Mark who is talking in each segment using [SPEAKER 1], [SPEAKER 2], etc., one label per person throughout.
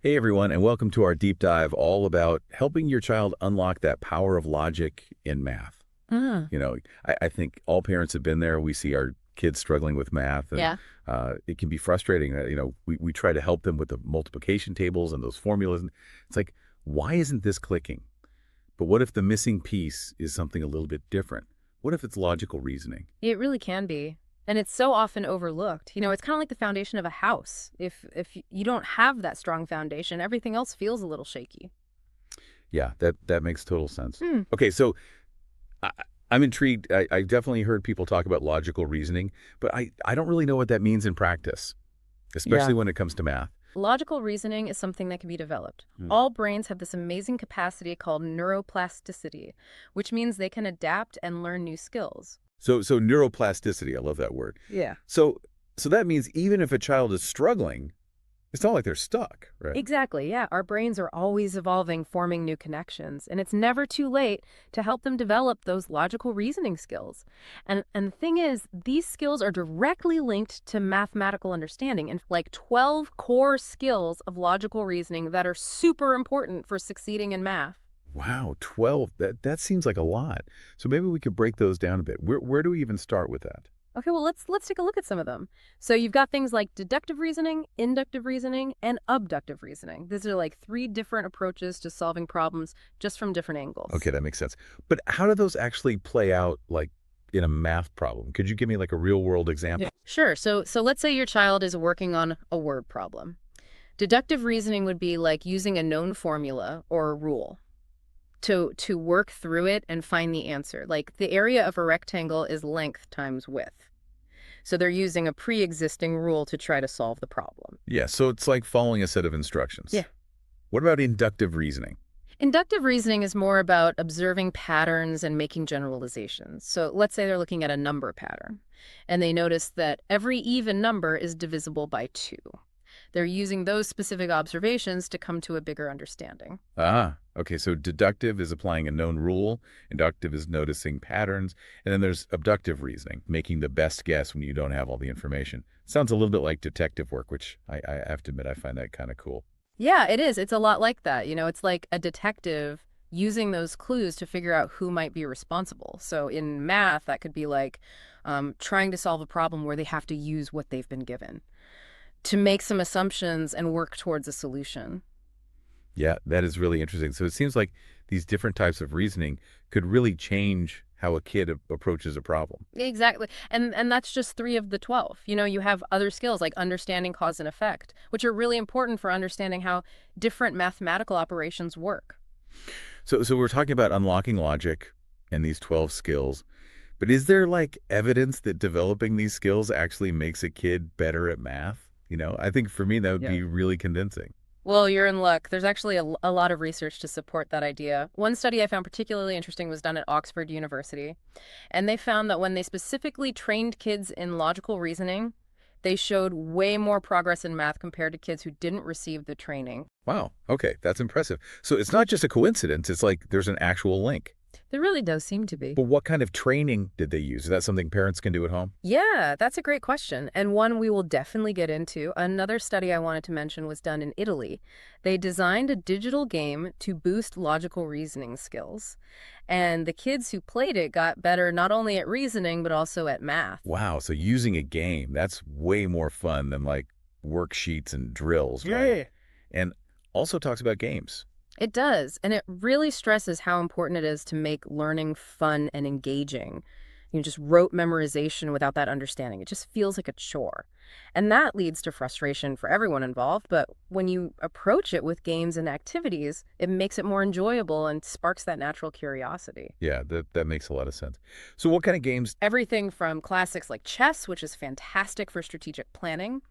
[SPEAKER 1] Hey everyone, and welcome to our deep dive all about helping your child unlock that power of logic in math.
[SPEAKER 2] Mm,
[SPEAKER 1] I think all parents have been there. We see our kids struggling with math, and
[SPEAKER 2] yeah.
[SPEAKER 1] it can be frustrating. We try to help them with the multiplication tables and those formulas. And it's like, why isn't this clicking? But what if the missing piece is something a little bit different? What if it's logical reasoning?
[SPEAKER 2] It really can be. And it's so often overlooked. It's kind of like the foundation of a house. If you don't have that strong foundation, everything else feels a little shaky.
[SPEAKER 1] Yeah, that makes total sense.
[SPEAKER 2] Hmm.
[SPEAKER 1] Okay, so I, I'm intrigued. I definitely heard people talk about logical reasoning, but I don't really know what that means in practice, especially
[SPEAKER 2] Yeah.
[SPEAKER 1] when it comes to math.
[SPEAKER 2] Logical reasoning is something that can be developed.
[SPEAKER 1] Hmm.
[SPEAKER 2] All brains have this amazing capacity called neuroplasticity, which means they can adapt and learn new skills.
[SPEAKER 1] So neuroplasticity, I love that word.
[SPEAKER 2] Yeah.
[SPEAKER 1] So so that means even if a child is struggling, it's not like they're stuck, right?
[SPEAKER 2] Exactly, yeah. Our brains are always evolving, forming new connections, and it's never too late to help them develop those logical reasoning skills. And the thing is, these skills are directly linked to mathematical understanding and like 12 core skills of logical reasoning that are super important for succeeding in math.
[SPEAKER 1] Wow, 12. That seems like a lot. So maybe we could break those down a bit. Where do we even start with that?
[SPEAKER 2] Okay, well let's take a look at some of them. So you've got things like deductive reasoning, inductive reasoning, and abductive reasoning. These are like three different approaches to solving problems just from different angles.
[SPEAKER 1] Okay, that makes sense. But how do those actually play out like in a math problem? Could you give me like a real world example?
[SPEAKER 2] Sure. So let's say your child is working on a word problem. Deductive reasoning would be like using a known formula or a rule to work through it and find the answer. Like the area of a rectangle is length times width. So they're using a pre-existing rule to try to solve the problem.
[SPEAKER 1] Yeah, so it's like following a set of
[SPEAKER 2] Yeah.
[SPEAKER 1] instructions. What about inductive reasoning?
[SPEAKER 2] Inductive reasoning is more about observing patterns and making generalizations. So let's say they're looking at a number pattern and they notice that every even number is divisible by 2. They're using those specific observations to come to a bigger understanding.
[SPEAKER 1] Ah, okay. So deductive is applying a known rule, inductive is noticing patterns, and then there's abductive reasoning, making the best guess when you don't have all the information. Sounds a little bit like detective work, which I have to admit I find that kind of cool.
[SPEAKER 2] Yeah, it is. It's a lot like that. It's like a detective using those clues to figure out who might be responsible. So in math, that could be like trying to solve a problem where they have to use what they've been given to make some assumptions and work towards a solution.
[SPEAKER 1] Yeah, that is really interesting. So it seems like these different types of reasoning could really change how a kid approaches a problem.
[SPEAKER 2] Exactly. And that's just 3 of the 12. You have other skills like understanding cause and effect, which are really important for understanding how different mathematical operations work.
[SPEAKER 1] So we're talking about unlocking logic and these 12 skills, but is there like evidence that developing these skills actually makes a kid better at math? I think for me that would
[SPEAKER 2] Yeah.
[SPEAKER 1] be really convincing.
[SPEAKER 2] Well, you're in luck. There's actually a lot of research to support that idea. One study I found particularly interesting was done at Oxford University, and they found that when they specifically trained kids in logical reasoning, they showed way more progress in math compared to kids who didn't receive the training.
[SPEAKER 1] Wow. Okay, that's impressive. So it's not just a coincidence, it's like there's an actual link.
[SPEAKER 2] There really does seem to be.
[SPEAKER 1] But what kind of training did they use? Is that something parents can do at home?
[SPEAKER 2] Yeah, that's a great question, and one we will definitely get into. Another study I wanted to mention was done in Italy. They designed a digital game to boost logical reasoning skills, and the kids who played it got better not only at reasoning, but also at math.
[SPEAKER 1] Wow, so using a game, that's way more fun than like worksheets and drills, right?
[SPEAKER 2] Yeah.
[SPEAKER 1] And also talks about games.
[SPEAKER 2] It does, and it really stresses how important it is to make learning fun and engaging. Just rote memorization without that understanding. It just feels like a chore. And that leads to frustration for everyone involved, but when you approach it with games and activities, it makes it more enjoyable and sparks that natural curiosity.
[SPEAKER 1] Yeah, that makes a lot of sense. So what kind of games?
[SPEAKER 2] Everything from classics like chess, which is fantastic for strategic planning,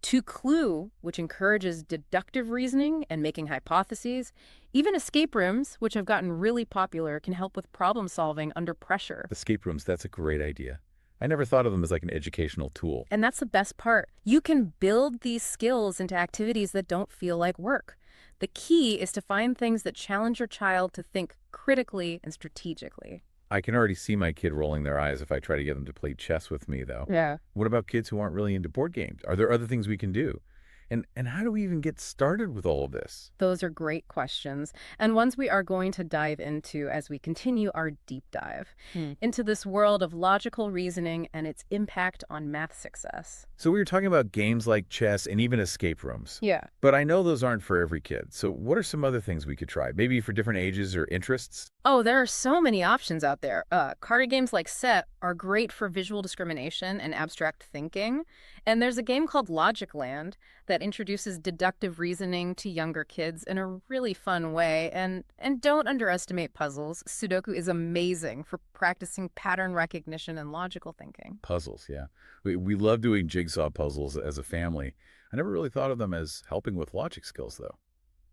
[SPEAKER 2] to Clue, which encourages deductive reasoning and making hypotheses. Even escape rooms, which have gotten really popular, can help with problem solving under pressure.
[SPEAKER 1] Escape rooms, that's a great idea. I never thought of them as like an educational tool.
[SPEAKER 2] And that's the best part. You can build these skills into activities that don't feel like work. The key is to find things that challenge your child to think critically and strategically.
[SPEAKER 1] I can already see my kid rolling their eyes if I try to get them to play chess with me, though.
[SPEAKER 2] Yeah.
[SPEAKER 1] What about kids who aren't really into board games? Are there other things we can do? And how do we even get started with all of this?
[SPEAKER 2] Those are great questions, and ones we are going to dive into as we continue our deep dive into this world of logical reasoning and its impact on math success.
[SPEAKER 1] So we were talking about games like chess and even escape rooms.
[SPEAKER 2] Yeah.
[SPEAKER 1] But I know those aren't for every kid. So what are some other things we could try? Maybe for different ages or interests?
[SPEAKER 2] Oh, there are so many options out there. Card games like Set are great for visual discrimination and abstract thinking. And there's a game called Logic Land that introduces deductive reasoning to younger kids in a really fun way. And don't underestimate puzzles. Sudoku is amazing for practicing pattern recognition and logical thinking.
[SPEAKER 1] Puzzles, yeah. We love doing jigsaw puzzles as a family. I never really thought of them as helping with logic skills, though.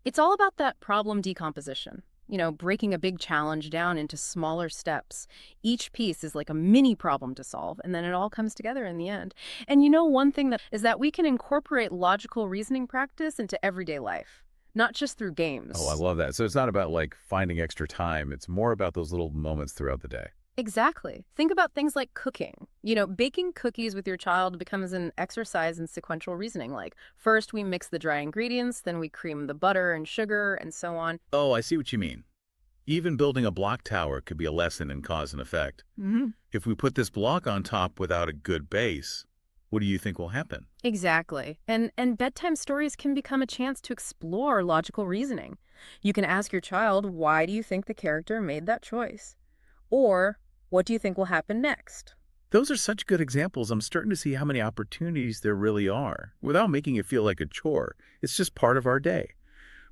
[SPEAKER 2] It's all about that problem decomposition. Breaking a big challenge down into smaller steps. Each piece is like a mini problem to solve, and then it all comes together in the end. And one thing that is that we can incorporate logical reasoning practice into everyday life, not just through games.
[SPEAKER 1] Oh, I love that. So it's not about like finding extra time. It's more about those little moments throughout the day.
[SPEAKER 2] Exactly. Think about things like cooking. Baking cookies with your child becomes an exercise in sequential reasoning. Like, first we mix the dry ingredients, then we cream the butter and sugar, and so on.
[SPEAKER 1] Oh, I see what you mean. Even building a block tower could be a lesson in cause and effect. If we put this block on top without a good base, what do you think will happen?
[SPEAKER 2] Exactly. And bedtime stories can become a chance to explore logical reasoning. You can ask your child, why do you think the character made that choice? Or, what do you think will happen next?
[SPEAKER 1] Those are such good examples. I'm starting to see how many opportunities there really are without making it feel like a chore. It's just part of our day.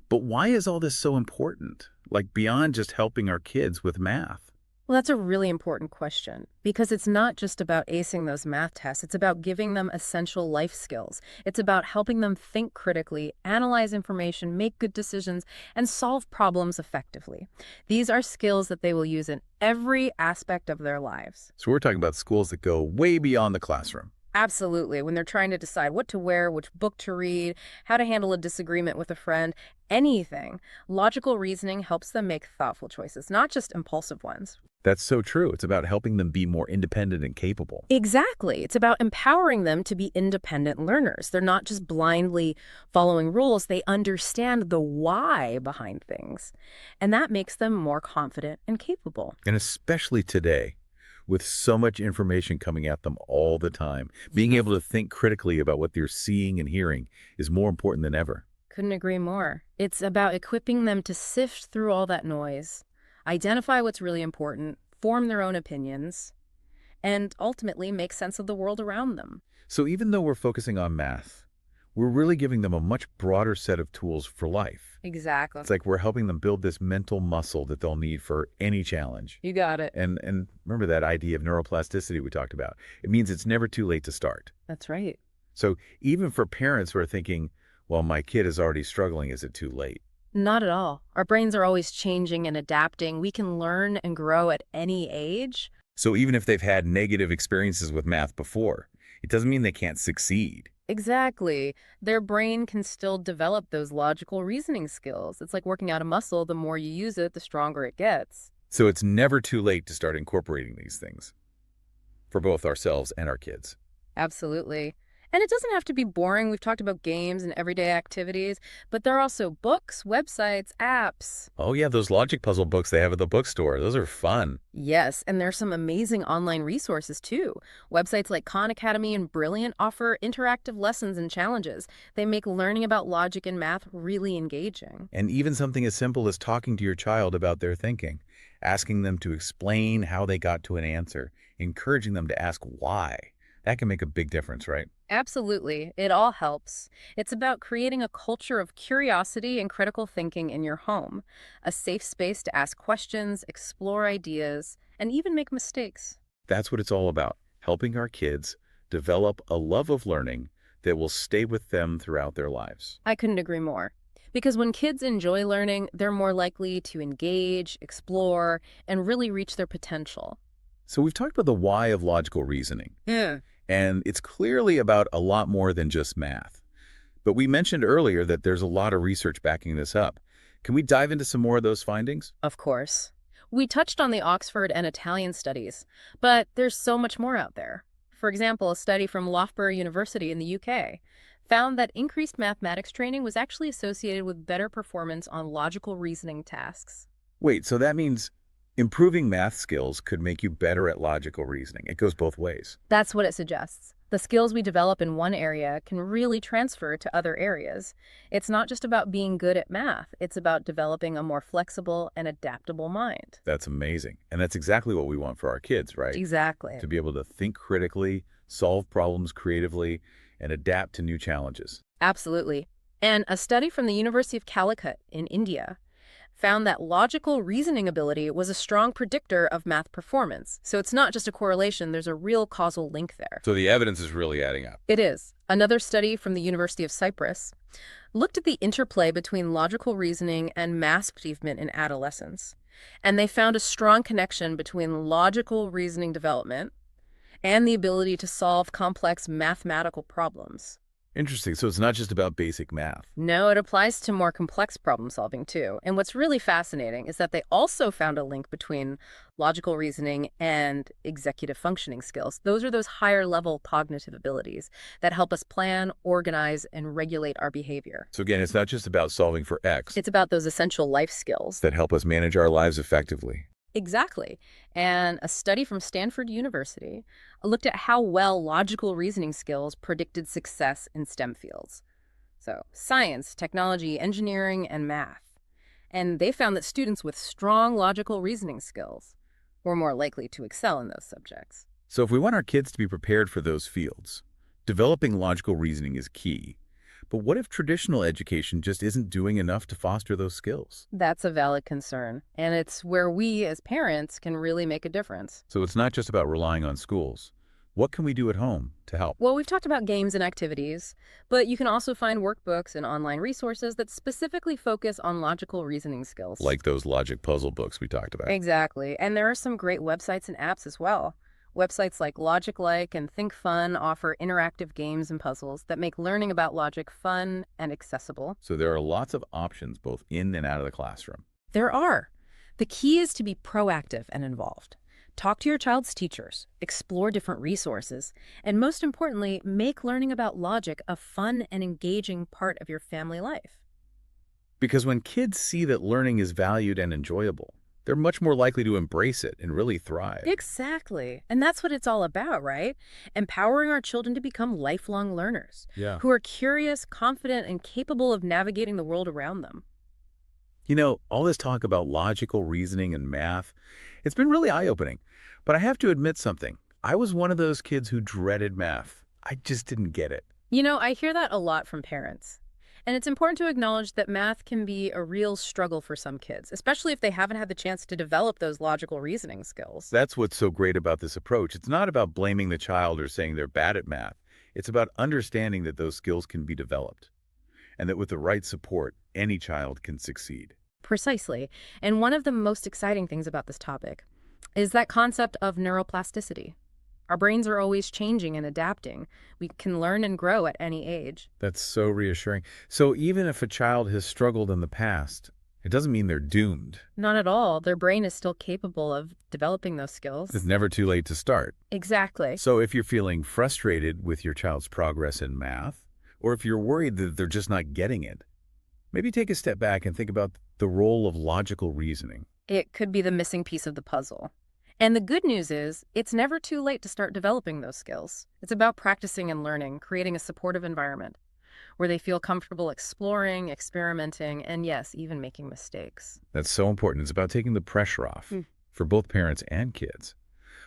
[SPEAKER 1] But why is all this so important? Like beyond just helping our kids with math?
[SPEAKER 2] Well, that's a really important question because it's not just about acing those math tests. It's about giving them essential life skills. It's about helping them think critically, analyze information, make good decisions, and solve problems effectively. These are skills that they will use in every aspect of their lives.
[SPEAKER 1] So we're talking about schools that go way beyond the classroom.
[SPEAKER 2] Absolutely. When they're trying to decide what to wear, which book to read, how to handle a disagreement with a friend, anything, logical reasoning helps them make thoughtful choices, not just impulsive ones.
[SPEAKER 1] That's so true. It's about helping them be more independent and capable.
[SPEAKER 2] Exactly. It's about empowering them to be independent learners. They're not just blindly following rules. They understand the why behind things. And that makes them more confident and capable.
[SPEAKER 1] And especially today, with so much information coming at them all the time, being able to think critically about what they're seeing and hearing is more important than ever.
[SPEAKER 2] Couldn't agree more. It's about equipping them to sift through all that noise, identify what's really important, form their own opinions, and ultimately make sense of the world around them.
[SPEAKER 1] So even though we're focusing on math, we're really giving them a much broader set of tools for life.
[SPEAKER 2] Exactly.
[SPEAKER 1] It's like we're helping them build this mental muscle that they'll need for any challenge.
[SPEAKER 2] You got it.
[SPEAKER 1] And remember that idea of neuroplasticity we talked about. It means it's never too late to start.
[SPEAKER 2] That's right.
[SPEAKER 1] So even for parents who are thinking, well, my kid is already struggling, is it too late?
[SPEAKER 2] Not at all. Our brains are always changing and adapting. We can learn and grow at any age.
[SPEAKER 1] So even if they've had negative experiences with math before, it doesn't mean they can't succeed.
[SPEAKER 2] Exactly. Their brain can still develop those logical reasoning skills. It's like working out a muscle. The more you use it, the stronger it gets.
[SPEAKER 1] So it's never too late to start incorporating these things for both ourselves and our kids.
[SPEAKER 2] Absolutely. And it doesn't have to be boring. We've talked about games and everyday activities, but there are also books, websites, apps.
[SPEAKER 1] Oh yeah, those logic puzzle books they have at the bookstore. Those are fun.
[SPEAKER 2] Yes, and there's some amazing online resources too. Websites like Khan Academy and Brilliant offer interactive lessons and challenges. They make learning about logic and math really engaging.
[SPEAKER 1] And even something as simple as talking to your child about their thinking, asking them to explain how they got to an answer, encouraging them to ask why. That can make a big difference, right?
[SPEAKER 2] Absolutely. It all helps. It's about creating a culture of curiosity and critical thinking in your home, a safe space to ask questions, explore ideas, and even make mistakes.
[SPEAKER 1] That's what it's all about, helping our kids develop a love of learning that will stay with them throughout their lives.
[SPEAKER 2] I couldn't agree more. Because when kids enjoy learning, they're more likely to engage, explore, and really reach their potential.
[SPEAKER 1] So we've talked about the why of logical reasoning.
[SPEAKER 2] Yeah.
[SPEAKER 1] And it's clearly about a lot more than just math. But we mentioned earlier that there's a lot of research backing this up. Can we dive into some more of those findings?
[SPEAKER 2] Of course. We touched on the Oxford and Italian studies, but there's so much more out there. For example, a study from Loughborough University in the UK found that increased mathematics training was actually associated with better performance on logical reasoning tasks.
[SPEAKER 1] Wait, so that means improving math skills could make you better at logical reasoning. It goes both ways.
[SPEAKER 2] That's what it suggests. The skills we develop in one area can really transfer to other areas. It's not just about being good at math, it's about developing a more flexible and adaptable mind.
[SPEAKER 1] That's amazing. And that's exactly what we want for our kids, right?
[SPEAKER 2] Exactly.
[SPEAKER 1] To be able to think critically, solve problems creatively, and adapt to new challenges.
[SPEAKER 2] Absolutely. And a study from the University of Calicut in India found that logical reasoning ability was a strong predictor of math performance. So it's not just a correlation, there's a real causal link there.
[SPEAKER 1] So the evidence is really adding up.
[SPEAKER 2] It is. Another study from the University of Cyprus looked at the interplay between logical reasoning and math achievement in adolescence. And they found a strong connection between logical reasoning development and the ability to solve complex mathematical problems.
[SPEAKER 1] Interesting. So it's not just about basic math.
[SPEAKER 2] No, it applies to more complex problem solving too. And what's really fascinating is that they also found a link between logical reasoning and executive functioning skills. Those are those higher level cognitive abilities that help us plan, organize, and regulate our behavior.
[SPEAKER 1] So again, it's not just about solving for X
[SPEAKER 2] It's about those essential life skills.
[SPEAKER 1] that help us manage our lives effectively.
[SPEAKER 2] Exactly. And a study from Stanford University looked at how well logical reasoning skills predicted success in STEM fields. So, science, technology, engineering, and math. And they found that students with strong logical reasoning skills were more likely to excel in those subjects.
[SPEAKER 1] So if we want our kids to be prepared for those fields, developing logical reasoning is key. But what if traditional education just isn't doing enough to foster those skills?
[SPEAKER 2] That's a valid concern, and it's where we as parents can really make a difference.
[SPEAKER 1] So it's not just about relying on schools. What can we do at home to help?
[SPEAKER 2] Well, we've talked about games and activities, but you can also find workbooks and online resources that specifically focus on logical reasoning skills.
[SPEAKER 1] Like those logic puzzle books we talked about.
[SPEAKER 2] Exactly. And there are some great websites and apps as well. Websites like LogicLike and ThinkFun offer interactive games and puzzles that make learning about logic fun and accessible.
[SPEAKER 1] So there are lots of options both in and out of the classroom.
[SPEAKER 2] There are. The key is to be proactive and involved. Talk to your child's teachers, explore different resources, and most importantly, make learning about logic a fun and engaging part of your family life.
[SPEAKER 1] Because when kids see that learning is valued and enjoyable, they're much more likely to embrace it and really thrive.
[SPEAKER 2] Exactly. And that's what it's all about, right? Empowering our children to become lifelong learners
[SPEAKER 1] Yeah.
[SPEAKER 2] who are curious, confident, and capable of navigating the world around them.
[SPEAKER 1] You know, all this talk about logical reasoning and math, it's been really eye-opening. But I have to admit something. I was one of those kids who dreaded math. I just didn't get it.
[SPEAKER 2] You know, I hear that a lot from parents. And it's important to acknowledge that math can be a real struggle for some kids, especially if they haven't had the chance to develop those logical reasoning skills.
[SPEAKER 1] That's what's so great about this approach. It's not about blaming the child or saying they're bad at math. It's about understanding that those skills can be developed and that with the right support, any child can succeed.
[SPEAKER 2] Precisely. And one of the most exciting things about this topic is that concept of neuroplasticity. Our brains are always changing and adapting. We can learn and grow at any age.
[SPEAKER 1] That's so reassuring. So even if a child has struggled in the past, it doesn't mean they're doomed.
[SPEAKER 2] Not at all. Their brain is still capable of developing those skills.
[SPEAKER 1] It's never too late to start.
[SPEAKER 2] Exactly.
[SPEAKER 1] So if you're feeling frustrated with your child's progress in math, or if you're worried that they're just not getting it, maybe take a step back and think about the role of logical reasoning.
[SPEAKER 2] It could be the missing piece of the puzzle. And the good news is, it's never too late to start developing those skills. It's about practicing and learning, creating a supportive environment where they feel comfortable exploring, experimenting, and yes, even making mistakes.
[SPEAKER 1] That's so important. It's about taking the pressure off for both parents and kids.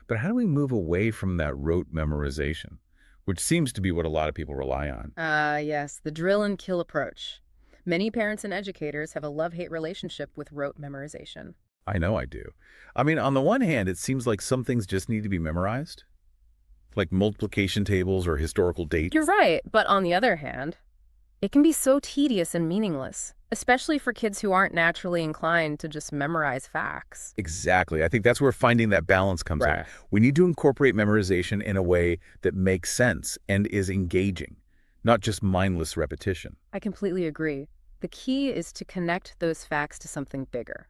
[SPEAKER 1] But how do we move away from that rote memorization, which seems to be what a lot of people rely on?
[SPEAKER 2] Yes, the drill and kill approach. Many parents and educators have a love-hate relationship with rote memorization.
[SPEAKER 1] I know I do. I mean, on the one hand, it seems like some things just need to be memorized, like multiplication tables or historical dates.
[SPEAKER 2] You're right, but on the other hand, it can be so tedious and meaningless, especially for kids who aren't naturally inclined to just memorize facts.
[SPEAKER 1] Exactly. I think that's where finding that balance comes in. We need to incorporate memorization in a way that makes sense and is engaging, not just mindless repetition.
[SPEAKER 2] I completely agree. The key is to connect those facts to something bigger,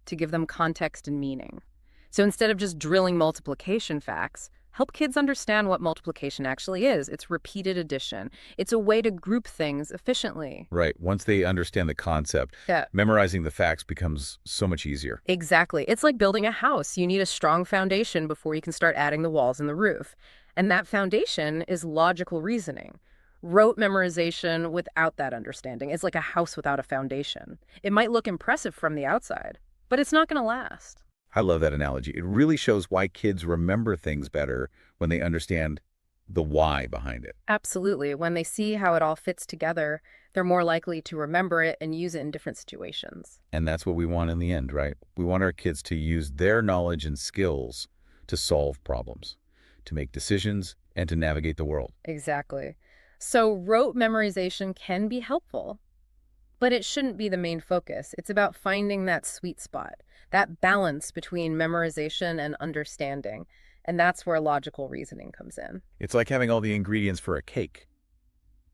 [SPEAKER 2] to give them context and meaning. So instead of just drilling multiplication facts, Help kids understand what multiplication actually is. It's repeated addition. It's a way to group things efficiently.
[SPEAKER 1] Right. Once they understand the concept,
[SPEAKER 2] Yeah,
[SPEAKER 1] memorizing the facts becomes so much easier.
[SPEAKER 2] exactly. It's like building a house. You need a strong foundation before you can start adding the walls and the roof. And that foundation is logical reasoning. Rote memorization without that understanding is like a house without a foundation. It might look impressive from the outside, but it's not going to last.
[SPEAKER 1] I love that analogy. It really shows why kids remember things better when they understand the why behind it.
[SPEAKER 2] Absolutely. When they see how it all fits together, they're more likely to remember it and use it in different situations.
[SPEAKER 1] And that's what we want in the end, right? We want our kids to use their knowledge and skills to solve problems, to make decisions, and to navigate the world.
[SPEAKER 2] Exactly. So rote memorization can be helpful, but it shouldn't be the main focus. It's about finding that sweet spot, that balance between memorization and understanding. And that's where logical reasoning comes in.
[SPEAKER 1] It's like having all the ingredients for a cake,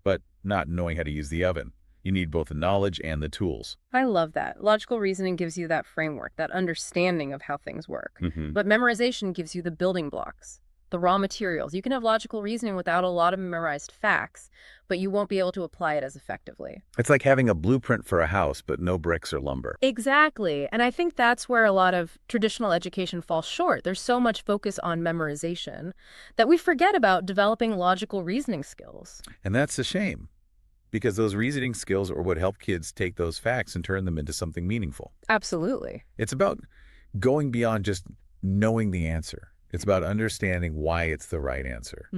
[SPEAKER 1] but not knowing how to use the oven. You need both the knowledge and the tools.
[SPEAKER 2] I love that. Logical reasoning gives you that framework, that understanding of how things work.
[SPEAKER 1] Hmm.
[SPEAKER 2] But memorization gives you the building blocks, the raw materials. You can have logical reasoning without a lot of memorized facts, but you won't be able to apply it as effectively.
[SPEAKER 1] It's like having a blueprint for a house, but no bricks or lumber.
[SPEAKER 2] Exactly. And I think that's where a lot of traditional education falls short. There's so much focus on memorization that we forget about developing logical reasoning skills.
[SPEAKER 1] And that's a shame, because those reasoning skills are what help kids take those facts and turn them into something meaningful.
[SPEAKER 2] Absolutely.
[SPEAKER 1] It's about going beyond just knowing the answer. It's about understanding why it's the right answer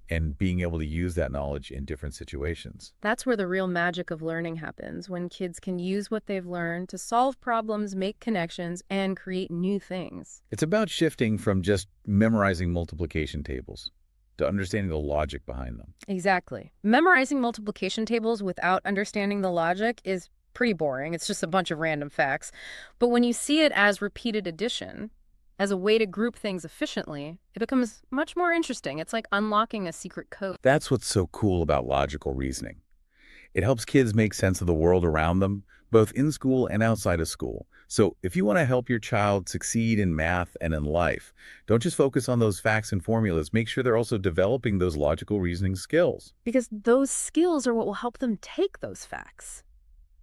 [SPEAKER 1] and being able to use that knowledge in different situations.
[SPEAKER 2] That's where the real magic of learning happens, when kids can use what they've learned to solve problems, make connections, and create new things.
[SPEAKER 1] It's about shifting from just memorizing multiplication tables to understanding the logic behind them.
[SPEAKER 2] Exactly. Memorizing multiplication tables without understanding the logic is pretty boring. It's just a bunch of random facts. But when you see it as repeated addition, as a way to group things efficiently, it becomes much more interesting. It's like unlocking a secret code.
[SPEAKER 1] That's what's so cool about logical reasoning. It helps kids make sense of the world around them, both in school and outside of school. So if you want to help your child succeed in math and in life, don't just focus on those facts and formulas. Make sure they're also developing those logical reasoning skills.
[SPEAKER 2] Because those skills are what will help them take those facts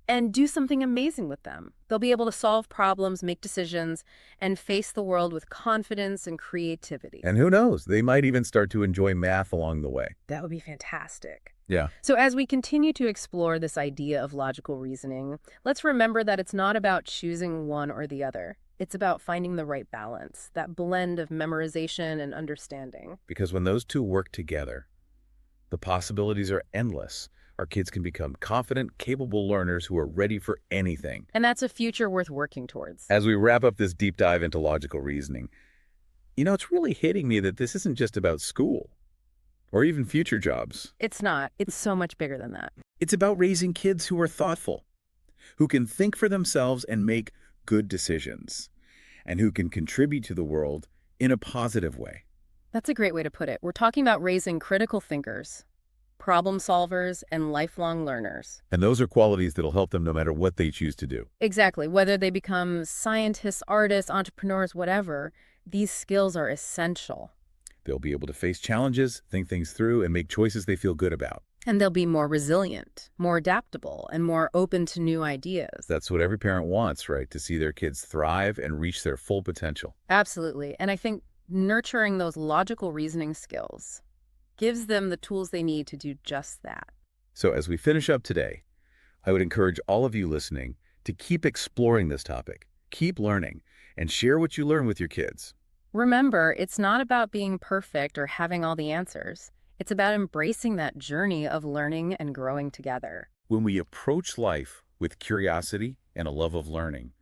[SPEAKER 2] and do something amazing with them. They'll be able to solve problems, make decisions, and face the world with confidence and creativity.
[SPEAKER 1] And who knows, they might even start to enjoy math along the way.
[SPEAKER 2] That would be fantastic.
[SPEAKER 1] Yeah.
[SPEAKER 2] So as we continue to explore this idea of logical reasoning, let's remember that it's not about choosing one or the other. It's about finding the right balance, that blend of memorization and understanding.
[SPEAKER 1] Because when those two work together, the possibilities are endless. Our kids can become confident, capable learners who are ready for anything.
[SPEAKER 2] And that's a future worth working towards.
[SPEAKER 1] As we wrap up this deep dive into logical reasoning, it's really hitting me that this isn't just about school or even future jobs.
[SPEAKER 2] It's not. It's so much bigger than that.
[SPEAKER 1] It's about raising kids who are thoughtful, who can think for themselves and make good decisions, and who can contribute to the world in a positive way.
[SPEAKER 2] That's a great way to put it. We're talking about raising critical thinkers, problem solvers, and lifelong learners.
[SPEAKER 1] And those are qualities that'll help them no matter what they choose to do.
[SPEAKER 2] Exactly. Whether they become scientists, artists, entrepreneurs, whatever, these skills are essential.
[SPEAKER 1] They'll be able to face challenges, think things through, and make choices they feel good about.
[SPEAKER 2] And they'll be more resilient, more adaptable, and more open to new ideas.
[SPEAKER 1] That's what every parent wants, right? To see their kids thrive and reach their full potential.
[SPEAKER 2] Absolutely. And I think nurturing those logical reasoning skills gives them the tools they need to do just that.
[SPEAKER 1] So as we finish up today, I would encourage all of you listening to keep exploring this topic, keep learning, and share what you learn with your kids.
[SPEAKER 2] Remember, it's not about being perfect or having all the answers. It's about embracing that journey of learning and growing together.
[SPEAKER 1] When we approach life with curiosity and a love of learning,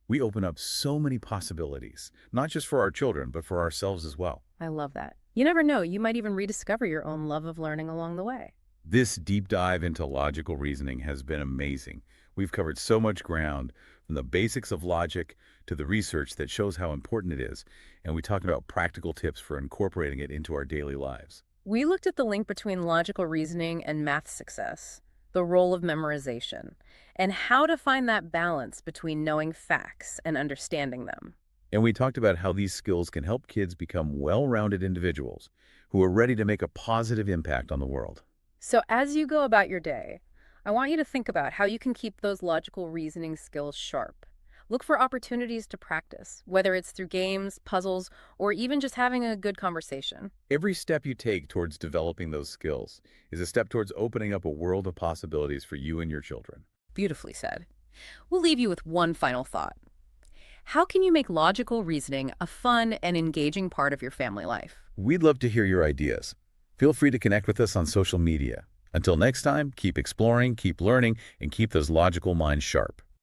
[SPEAKER 1] we open up so many possibilities, not just for our children, but for ourselves as well.
[SPEAKER 2] I love that. You never know, you might even rediscover your own love of learning along the way.
[SPEAKER 1] This deep dive into logical reasoning has been amazing. We've covered so much ground, from the basics of logic to the research that shows how important it is, and we talked about practical tips for incorporating it into our daily lives.
[SPEAKER 2] We looked at the link between logical reasoning and math success, the role of memorization, and how to find that balance between knowing facts and understanding them.
[SPEAKER 1] And we talked about how these skills can help kids become well-rounded individuals who are ready to make a positive impact on the world.
[SPEAKER 2] So as you go about your day, I want you to think about how you can keep those logical reasoning skills sharp. Look for opportunities to practice, whether it's through games, puzzles, or even just having a good conversation.
[SPEAKER 1] Every step you take towards developing those skills is a step towards opening up a world of possibilities for you and your children.
[SPEAKER 2] Beautifully said. We'll leave you with one final thought. How can you make logical reasoning a fun and engaging part of your family life?
[SPEAKER 1] We'd love to hear your ideas. Feel free to connect with us on social media. Until next time, keep exploring, keep learning, and keep those logical minds sharp.